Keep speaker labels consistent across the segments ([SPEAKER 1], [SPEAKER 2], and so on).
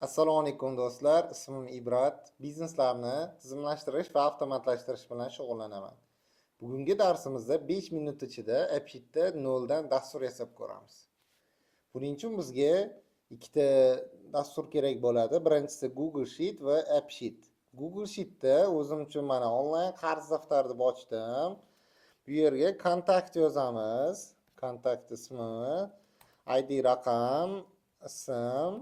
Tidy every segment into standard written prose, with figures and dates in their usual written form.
[SPEAKER 1] Assalomu alaykum do'stlar. Ismim Ibrat. Bizneslarni tizimlashtirish va avtomatlashtirish bilan shug'ullanaman. Bugungi darsimizda 5 minut ichida AppSheet'da noldan dastur yasab ko'ramiz. Buning uchun bizga ikkita dastur kerak bo'ladi. Birinchisi Google Sheet va AppSheet. Google Sheet'da o'zim uchun mana onlayn qarz daftari deb ochdim. Bu yerga kontakt yozamiz. Kontakt ismi, ID raqam, ism,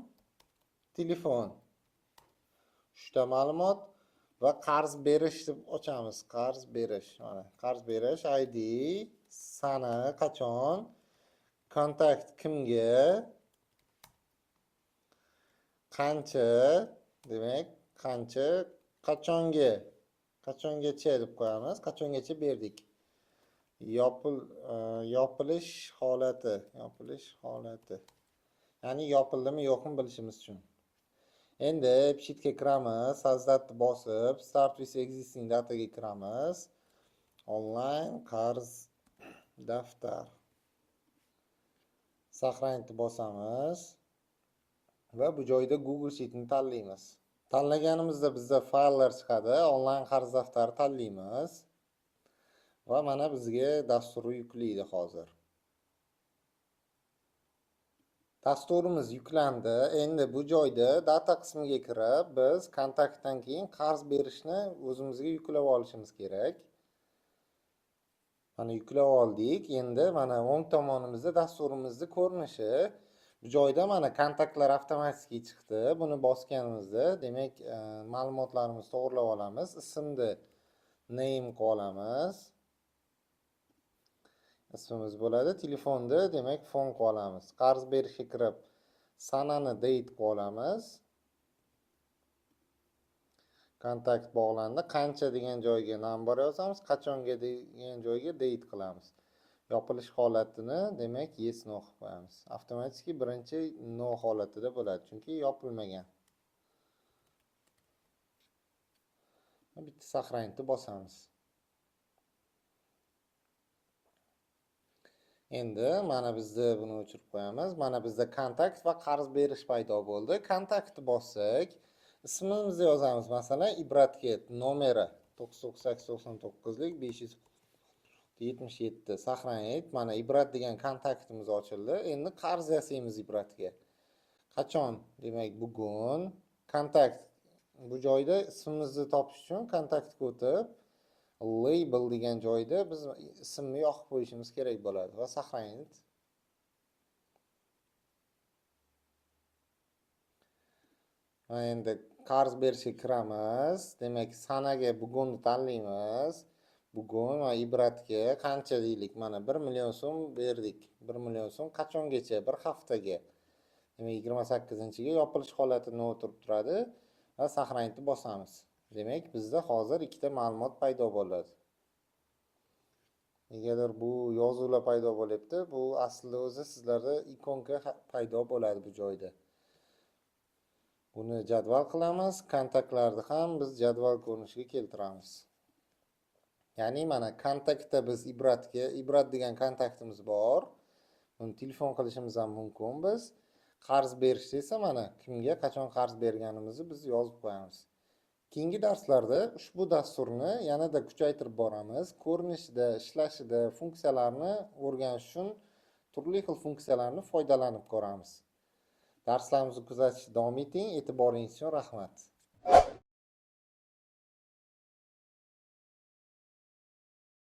[SPEAKER 1] telefon, 3 ta ma'lumot va qarz berish deb ochamiz. Qarz berish, mana qarz berish, ID, sana, qachon, kontakt kimga, qancha, demak qancha, qachongacha deb qo'yamiz. Qachongacha berdik. Yopilish holati, ya'ni yopildimi yo'qmi bilishimiz uchun. Endi AppSheet'ga kiramiz, Hazdatni bosib, Start with existing dataga kiramiz. Onlayn qarz daftar. Saqlanishni bosamiz va bu joyda Google Sheet'ni tanlaymiz. Tanlaganimizda bizda fayllar chiqadi. Onlayn qarz daftari tanlaymiz va mana bizga dasturni yuklaydi hozir. Dasturimiz yuklandi. Endi bu joyda data qismiga kirib, biz kontaktdan keyin qarz berishni o'zimizga yuklab olishimiz kerak. Mana yuklab oldik. Endi mana o'ng tomonimizda dasturimizning ko'rinishi. Bu joyda mana kontaktlar avtomatik chiqdi. Buni bosganimizda, demak, ma'lumotlarimizni to'g'rilab olamiz. Ismni name qilib olamiz. Ismimiz bo'ladi. Telefonni, demak, fon qilib olamiz. Qarz berishga kirib, sanani date qilib olamiz. Kontakt bog'landi. Qancha degan joyga number yozamiz, qachonga degan joyga date qilamiz. Yopilish holatini, demak, yes no qilib qo'yamiz. Avtomatik birinchi no holatida bo'ladi, chunki yopilmagan. Bitta saqlanishni bosamiz. Endi mana bizda buni o'chirib qo'yamiz. Mana bizda kontakt va qarz berish paydo bo'ldi. Kontaktni bossak, ismimizni yozamiz. Masalan, Ibratga nomeri 99899 lik 577 saqlanib, mana Ibrat degan kontaktimiz ochildi. Endi qarz yasaymiz Ibratga. Qachon? Demak, bugun. Kontakt bu joyda ismimizni topish uchun kontaktga o'tib, label degan joyda biz ismni yoqib qo'yishimiz kerak bo'ladi va saqlanib. Endi qarz berishga kiramiz. Demak, sanaga bugunni tanlaymiz. Bugun Ibratga qancha deylik? Mana 1 million so'm berdik. 1 million so'm qachongacha? Bir haftaga. Demak, 28-ga yopilish holatini o'tirib turadi va saqlanishni bosamiz. Demak, bizda hozir ikkita ma'lumot paydo bo'ladi. Negadir bu yozuvlar paydo bo'lyapti. Bu aslida o'zi sizlarda ikonka paydo bo'ladi bu joyda. Buni jadval qilamiz. Kontaktlarni ham biz jadval ko'rinishiga keltiramiz. Ya'ni mana kontaktda biz Ibrat degan kontaktimiz bor. Buni telefon qilishimiz ham mumkin biz. Qarz berishda esa mana kimga qachon qarz berganimizni biz yozib qo'yamiz. Keyingi darslarda ushbu dasturni yanada kuchaytirib boramiz. Ko'rinishida, ishlashida, funksiyalarni o'rganish uchun turli xil funksiyalarni foydalanib ko'ramiz. Darslarimizni kuzatishda davom eting. E'tiboringiz uchun rahmat.